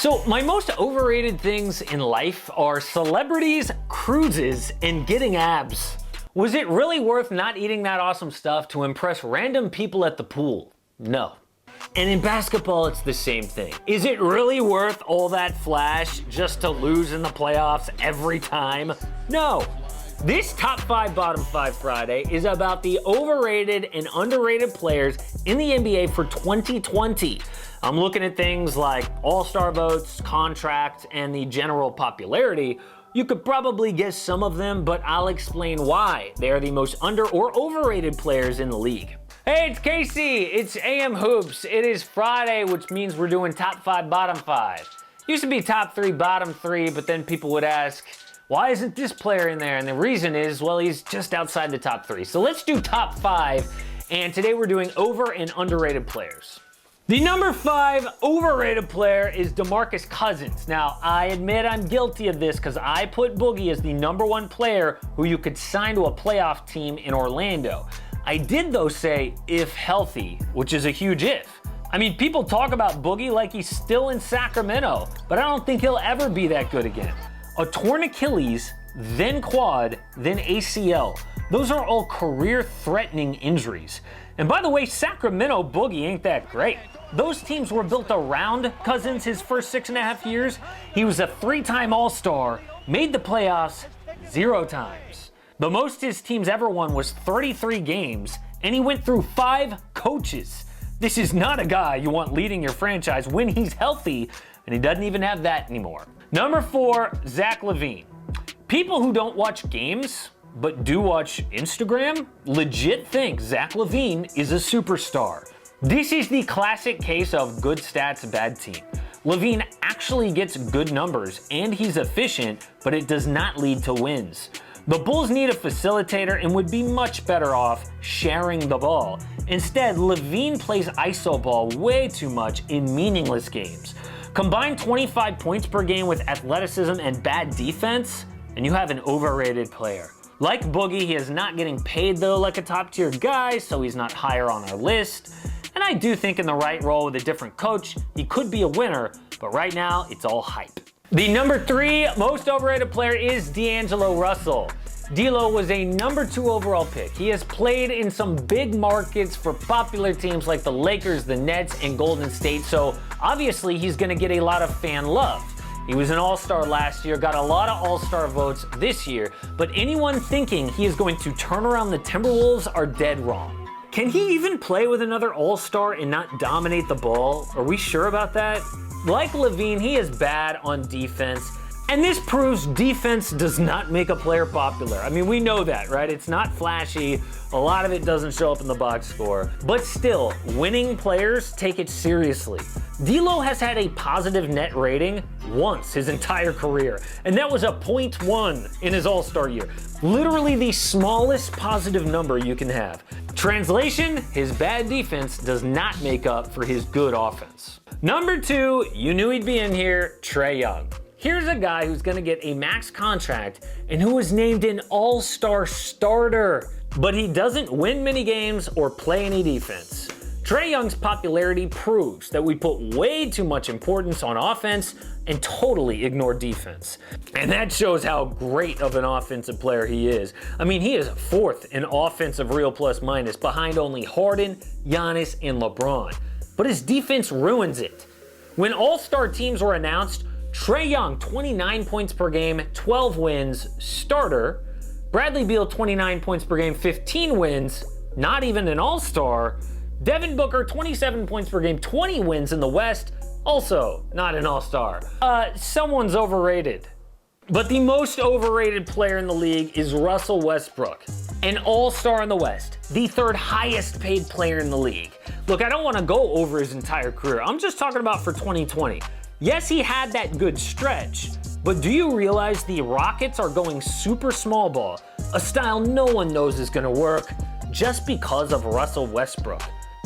So my most overrated things in life are celebrities, cruises, and getting abs. Was it really worth not eating that awesome stuff to impress random people at the pool? No. And in basketball, it's the same thing. Is it really worth all that flash just to lose in the playoffs every time? No. This Top 5, Bottom 5 Friday is about the overrated and underrated players in the NBA for 2020. I'm looking at things like all-star votes, contracts, and the general popularity. You could probably guess some of them, but I'll explain why they are the most under or overrated players in the league. Hey, it's Casey. It's AM Hoops. It is Friday, which means we're doing Top 5, Bottom 5. Used to be Top 3, Bottom 3, but then people would ask, why isn't this player in there? And the reason is, well, he's just outside the top 3. So let's do Top 5, and today we're doing over and underrated players. The number 5 overrated player is DeMarcus Cousins. Now, I admit I'm guilty of this because I put Boogie as the number 1 player who you could sign to a playoff team in Orlando. I did, though, say if healthy, which is a huge if. I mean, people talk about Boogie like he's still in Sacramento, but I don't think he'll ever be that good again. A torn Achilles, then quad, then ACL. Those are all career-threatening injuries. And by the way, Sacramento Boogie ain't that great. Those teams were built around Cousins his first 6.5 years. He was a 3-time All-Star, made the playoffs 0 times. The most his teams ever won was 33 games, and he went through 5 coaches. This is not a guy you want leading your franchise when he's healthy, and he doesn't even have that anymore. Number 4, Zach LaVine. People who don't watch games, but do watch Instagram, legit think Zach LaVine is a superstar. This is the classic case of good stats, bad team. LaVine actually gets good numbers, and he's efficient, but it does not lead to wins. The Bulls need a facilitator and would be much better off sharing the ball. Instead, LaVine plays iso ball way too much in meaningless games. Combine 25 points per game with athleticism and bad defense, and you have an overrated player. Like Boogie, he is not getting paid though like a top tier guy, so he's not higher on our list. And I do think in the right role with a different coach, he could be a winner, but right now it's all hype. The number 3 most overrated player is D'Angelo Russell. D'Lo was a number 2 overall pick. He has played in some big markets for popular teams like the Lakers, the Nets, and Golden State, so obviously he's gonna get a lot of fan love. He was an all-star last year, got a lot of all-star votes this year, but anyone thinking he is going to turn around the Timberwolves are dead wrong. Can he even play with another all-star and not dominate the ball? Are we sure about that? Like LaVine, he is bad on defense. And this proves defense does not make a player popular. I mean, we know that, right? It's not flashy. A lot of it doesn't show up in the box score. But still, winning players take it seriously. D'Lo has had a positive net rating once his entire career, and that was a .1 in his All-Star year. Literally the smallest positive number you can have. Translation, his bad defense does not make up for his good offense. Number 2, you knew he'd be in here, Trae Young. Here's a guy who's gonna get a max contract and who was named an all-star starter, but he doesn't win many games or play any defense. Trae Young's popularity proves that we put way too much importance on offense and totally ignore defense. And that shows how great of an offensive player he is. I mean, he is 4th in offensive real plus minus behind only Harden, Giannis, and LeBron. But his defense ruins it. When all-star teams were announced, Trae Young, 29 points per game, 12 wins, starter. Bradley Beal, 29 points per game, 15 wins, not even an all-star. Devin Booker, 27 points per game, 20 wins in the West, also not an all-star. Someone's overrated. But the most overrated player in the league is Russell Westbrook, an all-star in the West, the 3rd highest paid player in the league. Look, I don't want to go over his entire career. I'm just talking about for 2020. Yes, he had that good stretch, but do you realize the Rockets are going super small ball, a style no one knows is gonna work, just because of Russell Westbrook?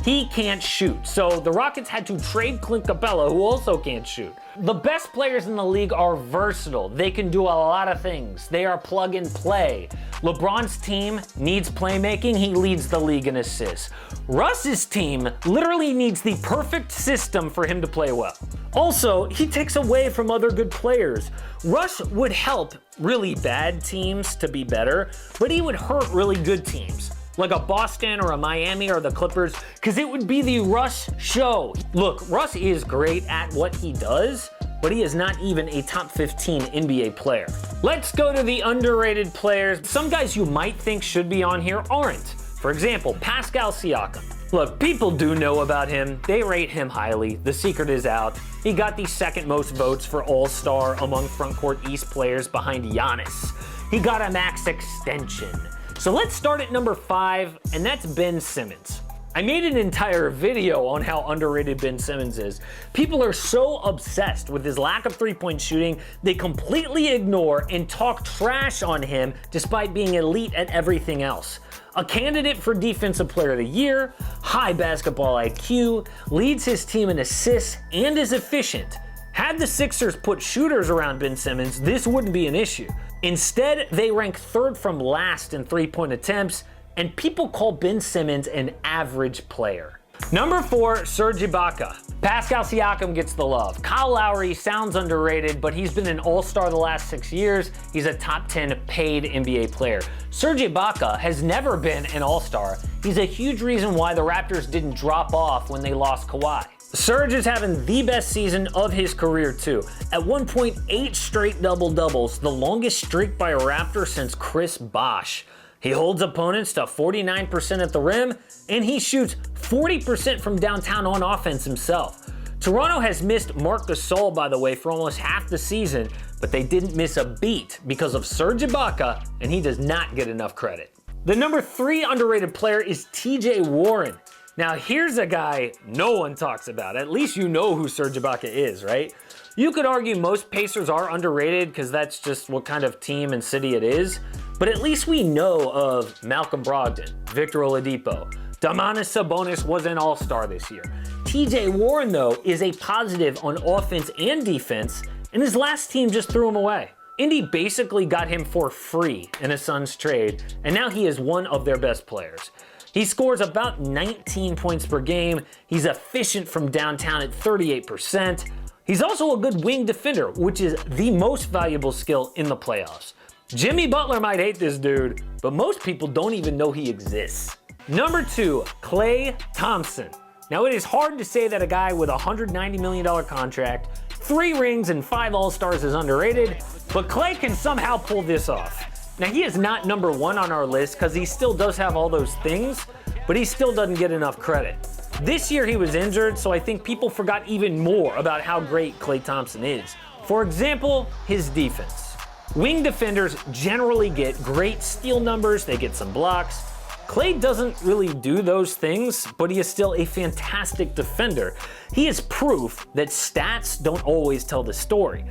he can't shoot. So the Rockets had to trade Clint Capella, who also can't shoot. The best players in the league are versatile. They can do a lot of things. They are plug and play. LeBron's team needs playmaking. He leads the league in assists. Russ's team literally needs the perfect system for him to play well. Also, he takes away from other good players. Russ would help really bad teams to be better, but he would hurt really good teams, like a Boston or a Miami or the Clippers, because it would be the Russ show. Look, Russ is great at what he does, but he is not even a top 15 NBA player. Let's go to the underrated players. Some guys you might think should be on here aren't. For example, Pascal Siakam. Look, people do know about him. They rate him highly. The secret is out. He got the second most votes for All-Star among frontcourt East players behind Giannis. He got a max extension. So let's start at number 5, and that's Ben Simmons. I made an entire video on how underrated Ben Simmons is. People are so obsessed with his lack of three-point shooting, they completely ignore and talk trash on him despite being elite at everything else. A candidate for Defensive Player of the Year, high basketball IQ, leads his team in assists, and is efficient. Had the Sixers put shooters around Ben Simmons, this wouldn't be an issue. Instead, they rank 3rd from last in three-point attempts, and people call Ben Simmons an average player. Number 4, Serge Ibaka. Pascal Siakam gets the love. Kyle Lowry sounds underrated, but he's been an all-star the last 6 years. He's a top 10 paid NBA player. Serge Ibaka has never been an all-star. He's a huge reason why the Raptors didn't drop off when they lost Kawhi. Serge is having the best season of his career too. At 1.8 straight double-doubles, the longest streak by a Raptor since Chris Bosh. He holds opponents to 49% at the rim, and he shoots 40% from downtown on offense himself. Toronto has missed Marc Gasol, by the way, for almost half the season, but they didn't miss a beat because of Serge Ibaka, and he does not get enough credit. The number 3 underrated player is TJ Warren. Now here's a guy no one talks about. At least you know who Serge Ibaka is, right? You could argue most Pacers are underrated because that's just what kind of team and city it is, but at least we know of Malcolm Brogdon, Victor Oladipo. Domantas Sabonis was an all-star this year. TJ Warren, though, is a positive on offense and defense, and his last team just threw him away. Indy basically got him for free in a Suns trade, and now he is one of their best players. He scores about 19 points per game. He's efficient from downtown at 38%. He's also a good wing defender, which is the most valuable skill in the playoffs. Jimmy Butler might hate this dude, but most people don't even know he exists. Number 2, KLAY Thompson. Now it is hard to say that a guy with a $190 million contract, 3 rings and 5 All-Stars is underrated, but KLAY can somehow pull this off. Now he is not number 1 on our list because he still does have all those things, but he still doesn't get enough credit. This year he was injured, so I think people forgot even more about how great KLAY Thompson is. For example, his defense. Wing defenders generally get great steal numbers, they get some blocks. KLAY doesn't really do those things, but he is still a fantastic defender. He is proof that stats don't always tell the story.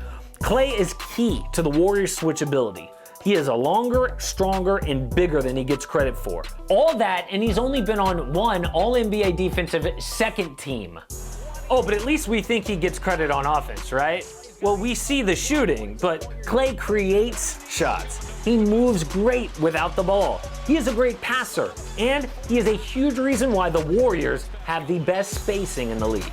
KLAY is key to the Warriors' switchability. He is a longer, stronger, and bigger than he gets credit for. All that, and he's only been on 1 All-NBA defensive second team. Oh, but at least we think he gets credit on offense, right? Well, we see the shooting, but KLAY creates shots. He moves great without the ball. He is a great passer, and he is a huge reason why the Warriors have the best spacing in the league.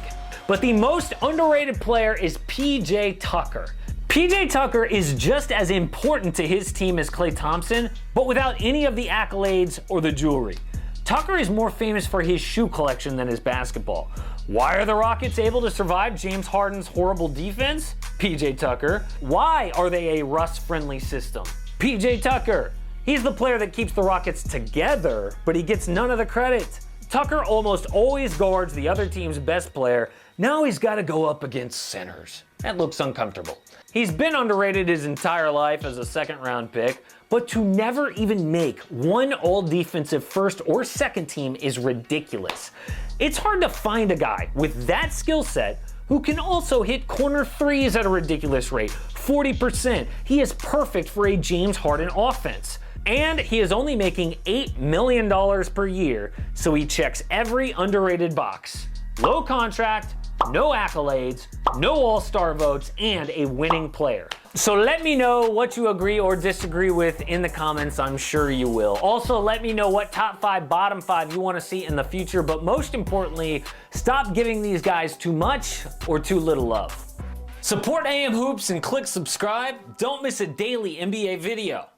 But the most underrated player is PJ Tucker. PJ Tucker is just as important to his team as KLAY Thompson, but without any of the accolades or the jewelry. Tucker is more famous for his shoe collection than his basketball. Why are the Rockets able to survive James Harden's horrible defense? PJ Tucker. Why are they a Russ-friendly system? PJ Tucker. He's the player that keeps the Rockets together, but he gets none of the credit. Tucker almost always guards the other team's best player. Now he's got to go up against centers. That looks uncomfortable. He's been underrated his entire life as a second-round pick, but to never even make 1 all-defensive first or second team is ridiculous. It's hard to find a guy with that skill set who can also hit corner threes at a ridiculous rate, 40%. He is perfect for a James Harden offense. And he is only making $8 million per year, so he checks every underrated box. Low contract, no accolades, no all-star votes, and a winning player. So let me know what you agree or disagree with in the comments. I'm sure you will. Also, let me know what top 5, bottom 5 you want to see in the future, but most importantly, stop giving these guys too much or too little love. Support AM Hoops and click subscribe. Don't miss a daily NBA video.